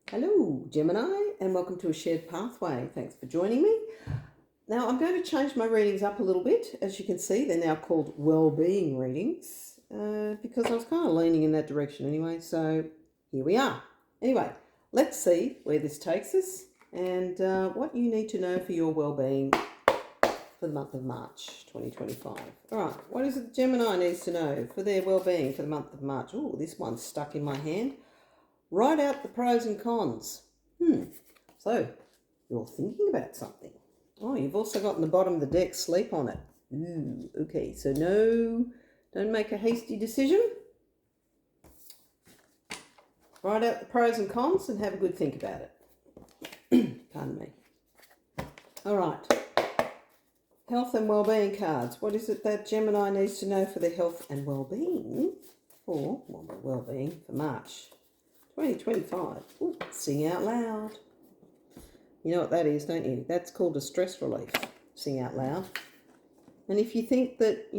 Hello, Gemini, and welcome to A Shared Pathway. Thanks for joining me. Now, I'm going to change my readings up a little bit. As you can see, they're now called Wellbeing readings because I was kind of leaning in that direction anyway, so here we are. Anyway, let's see where this takes us and what you need to know for your well-being for the month of March 2025. All right, what is it Gemini needs to know for their well-being for the month of March? Oh, this one's stuck in my hand. Write out the pros and cons. So, you're thinking about something. Oh, you've also got in the bottom of the deck, sleep on it. Ooh, okay, so no, don't make a hasty decision. Write out the pros and cons and have a good think about it. Pardon me. All right. Health and well-being cards. What is it that Gemini needs to know for their health and well-being for March 2025. Ooh, sing out loud. You know what that is, don't you? That's called a stress relief. Sing out loud. And if you think that,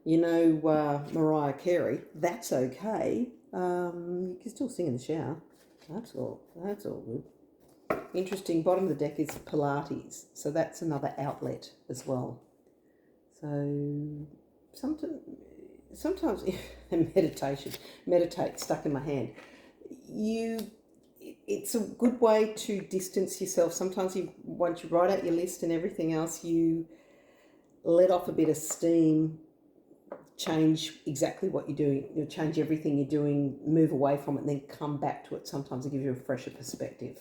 Mariah Carey, that's okay. You can still sing in the shower. That's all good. Interesting. Bottom of the deck is Pilates, so that's another outlet as well. So sometimes meditate stuck in my hand. It's a good way to distance yourself. Sometimes once you write out your list and everything else, you let off a bit of steam, change exactly what you're doing, change everything you're doing, move away from it, and then come back to it. Sometimes it gives you a fresher perspective.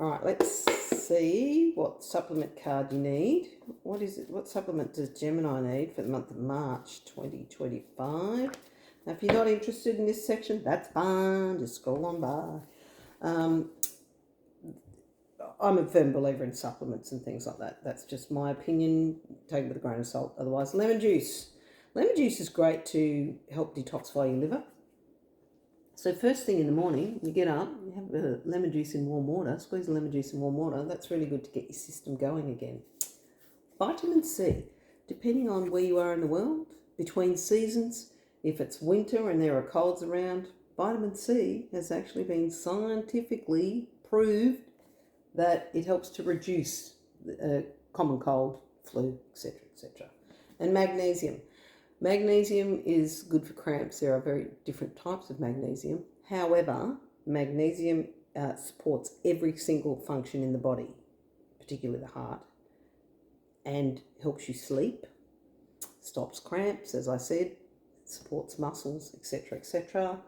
All right, let's see what supplement card you need. What is it? What supplement does Gemini need for the month of March 2025? Now, if you're not interested in this section, that's fine. Just scroll on by. I'm a firm believer in supplements and things like that. That's just my opinion. Take it with a grain of salt. Otherwise, lemon juice. Lemon juice is great to help detoxify your liver. So first thing in the morning, you get up, you have lemon juice in warm water, squeeze the lemon juice in warm water. That's really good to get your system going again. Vitamin C, depending on where you are in the world, between seasons, if it's winter and there are colds around, vitamin C has actually been scientifically proved that it helps to reduce common cold, flu, etc., etc. And magnesium. Magnesium is good for cramps. There are very different types of magnesium. However, magnesium supports every single function in the body, particularly the heart, and helps you sleep, stops cramps, as I said, supports muscles, etc., etc.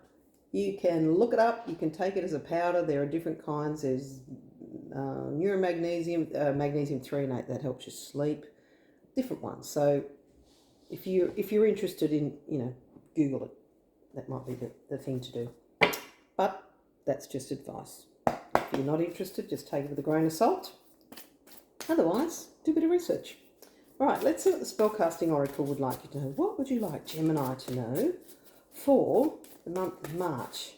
You can look it up. You can take it as a powder. There are different kinds. There's neuromagnesium, magnesium threonate that helps you sleep. Different ones. So if you're interested in, Google it. That might be the thing to do. But that's just advice. If you're not interested, just take it with a grain of salt. Otherwise, do a bit of research. All right, let's see what the Spellcasting Oracle would like you to know. What would you like Gemini to know for the month of March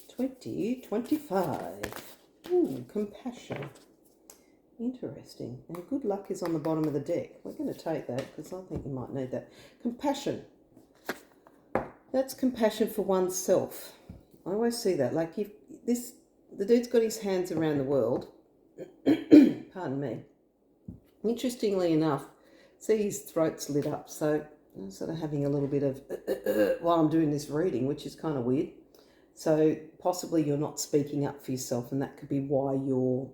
2025? Ooh, compassion. Interesting. And good luck is on the bottom of the deck. We're going to take that because I think you might need that. Compassion. That's compassion for oneself. I always see that. Like the dude's got his hands around the world. Pardon me. Interestingly enough, see his throat's lit up. So I'm sort of having a little bit of while I'm doing this reading, which is kind of weird. So possibly you're not speaking up for yourself, and that could be why you're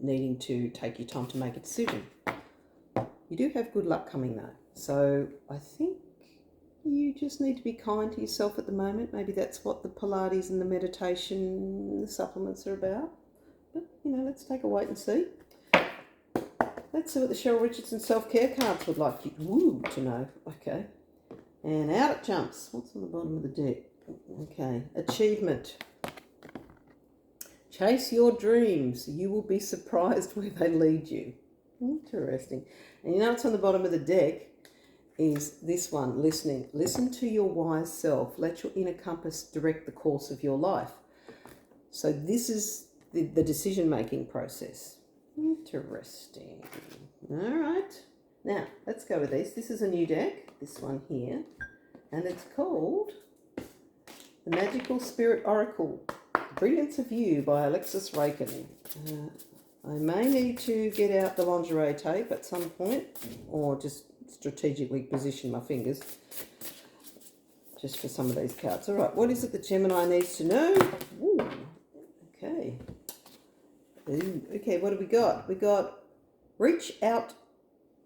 needing to take your time to make a decision. You do have good luck coming though. So I think you just need to be kind to yourself at the moment. Maybe that's what the Pilates and the meditation, the supplements are about. But, let's take a wait and see. Let's see what the Cheryl Richardson self-care cards would like you to know. Okay. And out it jumps. What's on the bottom of the deck? Okay. Achievement. Chase your dreams. You will be surprised where they lead you. Interesting. And what's on the bottom of the deck is this one, listening. Listen to your wise self. Let your inner compass direct the course of your life. So this is the decision-making process. Interesting. All right. Now, let's go with this. This is a new deck, this one here. And it's called the Magical Spirit Oracle Brilliance of You by Alexis Raken. I may need to get out the lingerie tape at some point, or just strategically position my fingers just for some of these cards. All right, what is it that Gemini needs to know? Ooh, okay. Ooh, okay, what have we got? We got reach out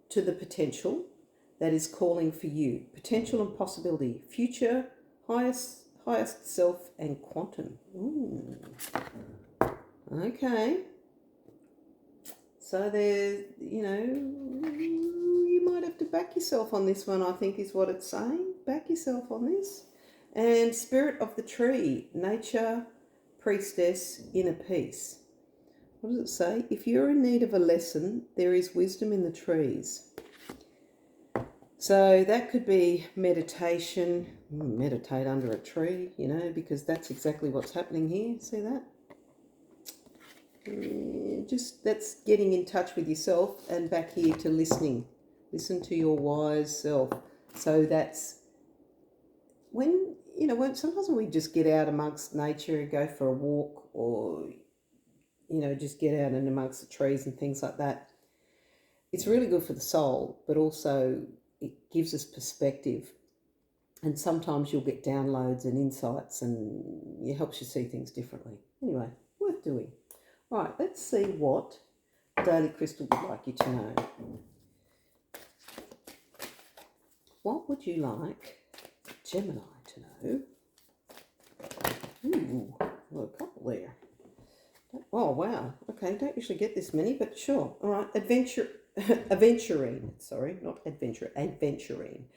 to the potential that is calling for you. Potential and possibility. Future, highest self, and quantum. Ooh. Okay. So there's, you might have to back yourself on this one, I think is what it's saying. Back yourself on this. And spirit of the tree, nature, priestess, inner peace. What does it say? If you're in need of a lesson, there is wisdom in the trees. So that could be meditation. Meditate under a tree, because that's exactly what's happening here. See that? Just that's getting in touch with yourself, and back here to listening. Listen to your wise self. So that's when sometimes we just get out amongst nature and go for a walk, or just get out and amongst the trees and things like that. It's really good for the soul, but also it gives us perspective. And sometimes you'll get downloads and insights, and it helps you see things differently. Anyway, worth doing. Right, let's see what Daily Crystal would like you to know. What would you like Gemini to know? Ooh, well, a couple there. Oh, wow. Okay, don't usually get this many, but sure. All right, adventuring. Sorry, not adventure, adventuring.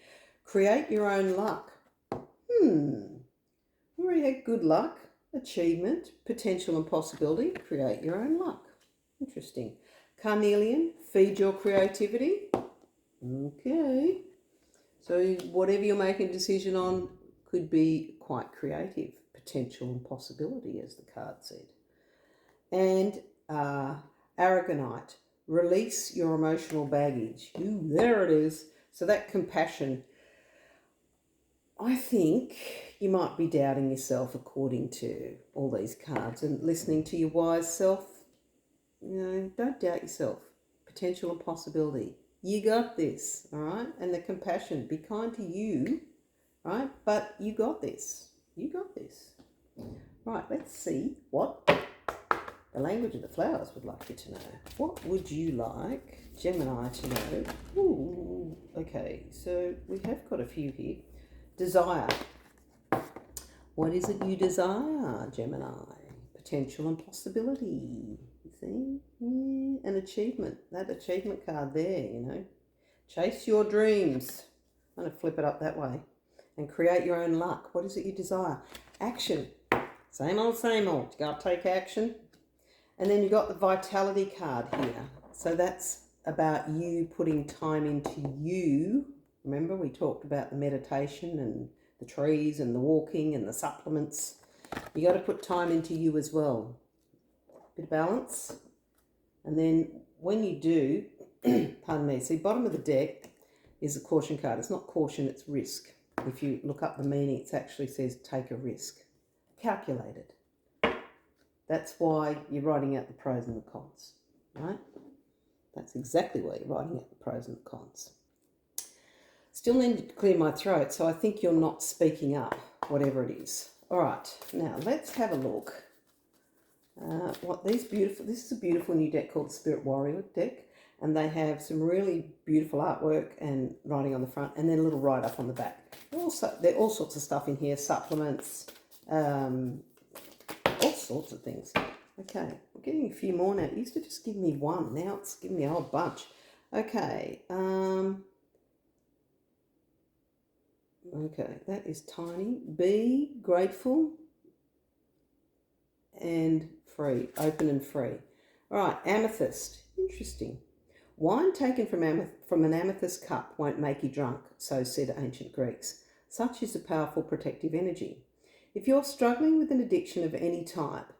Create your own luck. We already had good luck, achievement, potential and possibility. Create your own luck. Interesting. Carnelian, feed your creativity. Okay. So whatever you're making a decision on could be quite creative. Potential and possibility, as the card said. And Aragonite, release your emotional baggage. Ooh, there it is. So that compassion. I think you might be doubting yourself according to all these cards, and listening to your wise self. Don't doubt yourself. Potential and possibility. You got this, all right? And the compassion. Be kind to you, right? But you got this. You got this. Right, let's see what the language of the flowers would like you to know. What would you like Gemini to know? Ooh, okay, so we have got a few here. Desire. What is it you desire, Gemini? Potential and possibility. You see? Yeah. And achievement. That achievement card there, Chase your dreams. I'm going to flip it up that way. And create your own luck. What is it you desire? Action. Same old, same old. You got to take action. And then you've got the vitality card here. So that's about you putting time into you. Remember, we talked about the meditation and the trees and the walking and the supplements. You got to put time into you as well. Bit of balance. And then when you do, pardon me, see, bottom of the deck is a caution card. It's not caution, it's risk. If you look up the meaning, it actually says take a risk. Calculated. That's why you're writing out the pros and the cons, right? That's exactly why you're writing out the pros and the cons. Still need to clear my throat, so I think you're not speaking up, whatever it is. All right, now let's have a look. This is a beautiful new deck called the Spirit Warrior deck, and they have some really beautiful artwork and writing on the front, and then a little write-up on the back. Also, there are all sorts of stuff in here, supplements, all sorts of things. Okay, I'm getting a few more now. It used to just give me one. Now it's giving me a whole bunch. Okay. Okay, that is tiny. Be grateful and free. Open and free. All right, amethyst. Interesting. Wine taken from an amethyst cup won't make you drunk, so said ancient Greeks. Such is a powerful protective energy. If you're struggling with an addiction of any type,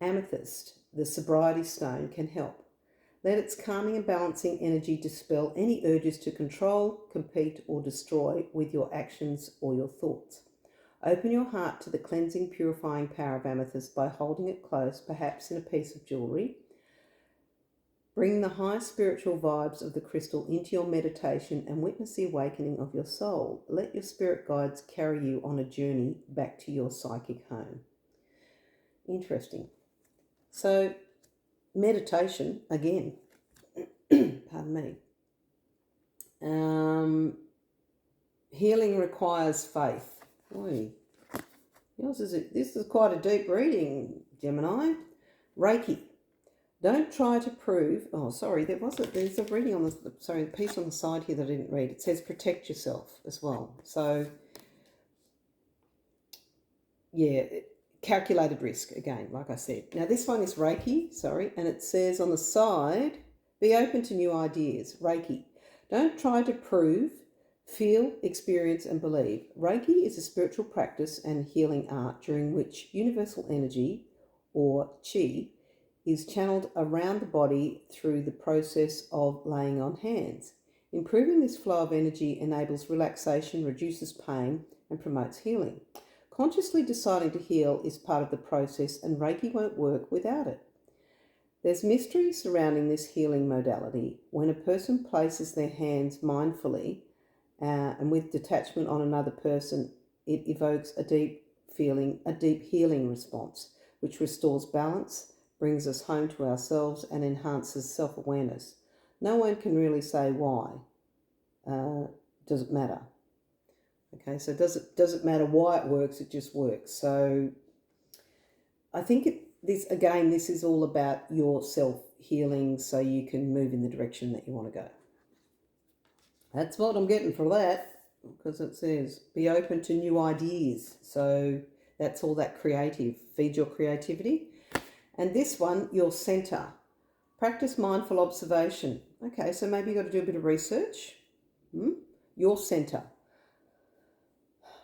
amethyst, the sobriety stone, can help. Let its calming and balancing energy dispel any urges to control, compete, or destroy with your actions or your thoughts. Open your heart to the cleansing, purifying power of amethyst by holding it close, perhaps in a piece of jewellery. Bring the high spiritual vibes of the crystal into your meditation and witness the awakening of your soul. Let your spirit guides carry you on a journey back to your psychic home. Interesting. So, meditation, again, pardon me. Healing requires faith. Boy, this is quite a deep reading, Gemini. Reiki. Don't try to prove. Oh, sorry, there's a reading on the piece on the side here that I didn't read. It says protect yourself as well. So, yeah, calculated risk again, like I said. Now this one is Reiki, and it says on the side, be open to new ideas. Reiki. Don't try to prove. Feel, experience, and believe. Reiki is a spiritual practice and healing art during which universal energy, or chi, is channeled around the body through the process of laying on hands. Improving this flow of energy enables relaxation, reduces pain, and promotes healing. Consciously deciding to heal is part of the process, and Reiki won't work without it. There's mystery surrounding this healing modality. When a person places their hands mindfully, and with detachment on another person, it evokes a deep healing response, which restores balance, brings us home to ourselves, and enhances self-awareness. No one can really say why. Does it matter? Okay, so does it matter why it works? It just works. So I think this is all about your self-healing so you can move in the direction that you want to go. That's what I'm getting for that, because it says be open to new ideas. So that's all that creative. Feed your creativity. And this one, your center. Practice mindful observation. Okay, so maybe you've got to do a bit of research. Your center.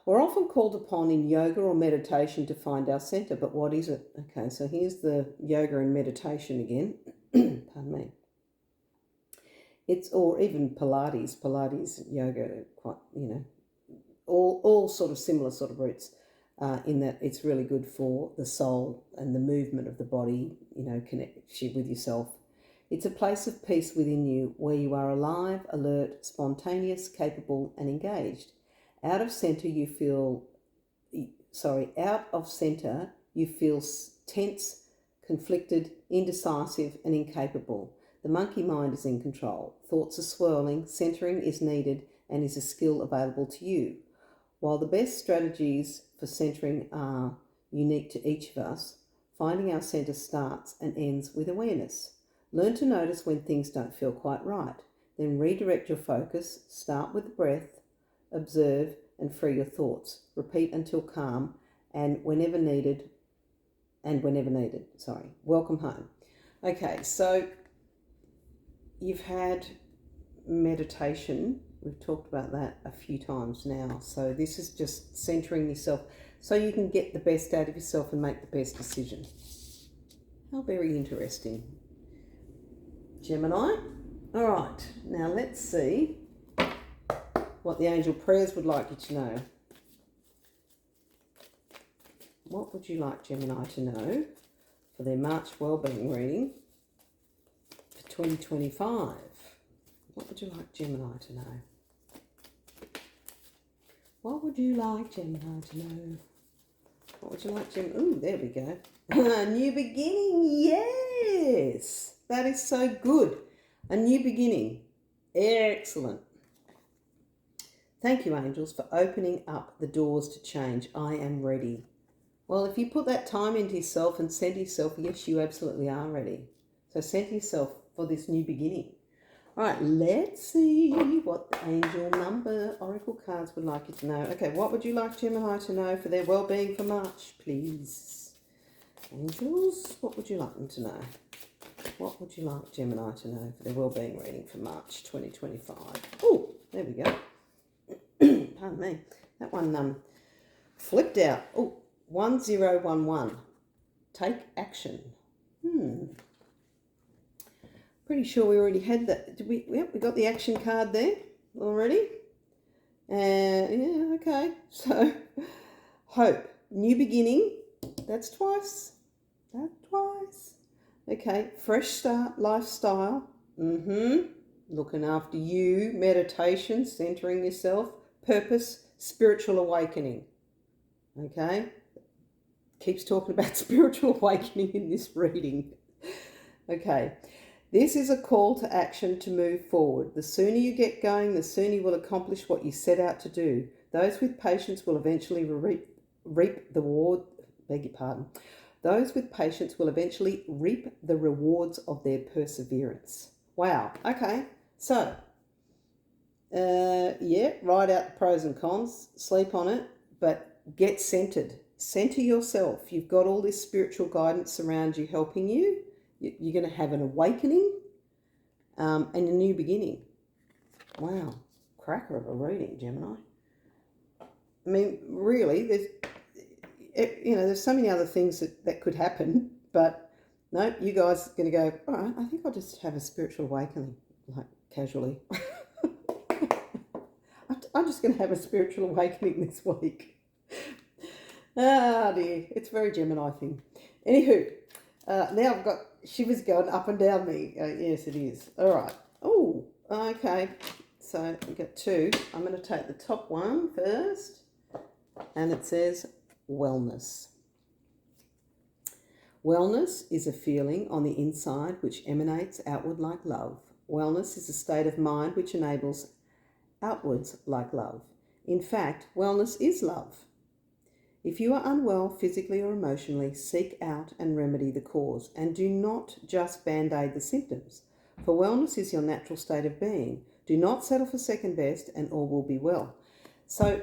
We're often called upon in yoga or meditation to find our center, but what is it? Okay, so here's the yoga and meditation again. Pardon me. Or even Pilates, yoga, quite, all sort of similar sort of roots, in that it's really good for the soul and the movement of the body, connection with yourself. It's a place of peace within you where you are alive, alert, spontaneous, capable, and engaged. Out of center, you feel tense, conflicted, indecisive, and incapable. The monkey mind is in control. Thoughts are swirling, centering is needed, and is a skill available to you. While the best strategies for centering are unique to each of us, finding our center starts and ends with awareness. Learn to notice when things don't feel quite right. Then redirect your focus, start with the breath, observe, and free your thoughts. Repeat until calm, and whenever needed, welcome home. Okay, so you've had meditation. We've talked about that a few times now. So this is just centering yourself so you can get the best out of yourself and make the best decision. How very interesting. Gemini. All right, now let's see what the angel prayers would like you to know. What would you like Gemini to know for their March Wellbeing reading for 2025? What would you like Gemini to know? What would you like Gemini to know? What would you like Gemini? Ooh, there we go. New beginning, yes! That is so good. A new beginning. Excellent. Thank you, angels, for opening up the doors to change. I am ready. Well, if you put that time into yourself and center yourself, yes, you absolutely are ready. So center yourself for this new beginning. All right, let's see what the angel number oracle cards would like you to know. Okay, what would you like Gemini to know for their well-being for March, please? Angels, what would you like them to know? What would you like Gemini to know for their well-being reading for March 2025? Oh, there we go. Pardon me. That one flipped out. Oh, 1011. Take action. Pretty sure we already had that. Did we? Yep, we got the action card there already. Yeah, okay. So Hope, new beginning. That's twice. That's twice. Okay, fresh start, lifestyle. Looking after you, meditation, centering yourself, purpose, spiritual awakening. Okay, keeps talking about spiritual awakening in this reading. Okay, this is a call to action to move forward. The sooner you get going, the sooner you will accomplish what you set out to do. Those with patience will eventually reap the reward. Beg your pardon. Those with patience will eventually reap the rewards of their perseverance. Wow. Okay. So, write out the pros and cons, sleep on it, but get centered. Center yourself. You've got all this spiritual guidance around you helping you. You're going to have an awakening and a new beginning. Wow. Cracker of a reading, Gemini. I mean, really, there's so many other things that could happen, but no, you guys are going to go, all right, I think I'll just have a spiritual awakening, like casually. I'm just going to have a spiritual awakening this week. Ah, dear, it's a very Gemini thing. Anywho, now I've got shivers going up and down me. Yes, it is. All right. Oh, okay. So we got two. I'm going to take the top one first, and it says wellness. Wellness is a feeling on the inside which emanates outward like love. Wellness is a state of mind which enables outwards like love. In fact, wellness is love. If you are unwell physically or emotionally, seek out and remedy the cause, and do not just band-aid the symptoms, for wellness is your natural state of being. Do not settle for second best, and all will be well. So,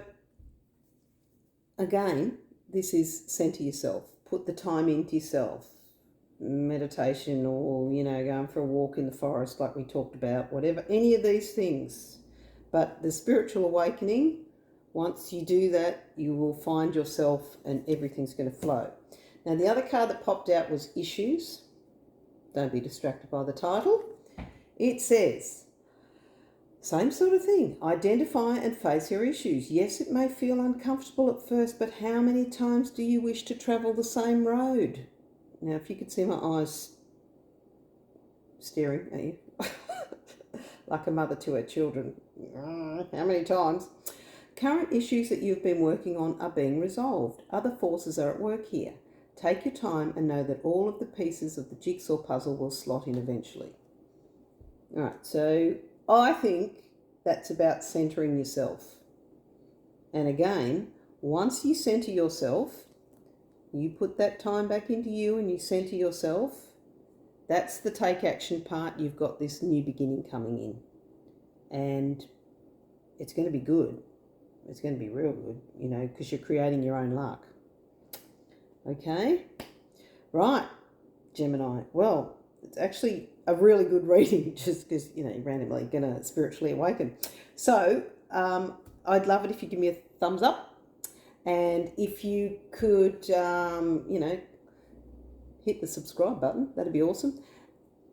again, this is center yourself. Put the time into yourself. Meditation, or, going for a walk in the forest like we talked about, whatever, any of these things. But the spiritual awakening, once you do that, you will find yourself and everything's going to flow. Now, the other card that popped out was issues. Don't be distracted by the title. It says, same sort of thing. Identify and face your issues. Yes, it may feel uncomfortable at first, but how many times do you wish to travel the same road? Now, if you could see my eyes staring at you, like a mother to her children. How many times? Current issues that you've been working on are being resolved. Other forces are at work here. Take your time and know that all of the pieces of the jigsaw puzzle will slot in eventually. All right, so I think that's about centering yourself. And again, once you center yourself, you put that time back into you and you center yourself, that's the take action part. You've got this new beginning coming in. And it's going to be good. It's going to be real good, because you're creating your own luck. Okay? Right, Gemini. Well, it's actually a really good reading just because, you're randomly going to spiritually awaken. So, I'd love it if you give me a thumbs up. And if you could, hit the subscribe button. That'd be awesome.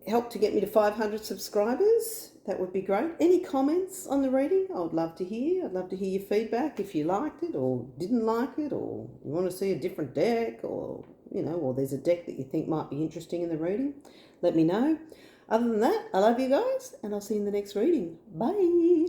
Help to get me to 500 subscribers. That would be great. Any comments on the reading? I would love to hear. I'd love to hear your feedback if you liked it or didn't like it, or you want to see a different deck, or, or there's a deck that you think might be interesting in the reading. Let me know. Other than that, I love you guys, and I'll see you in the next reading. Bye.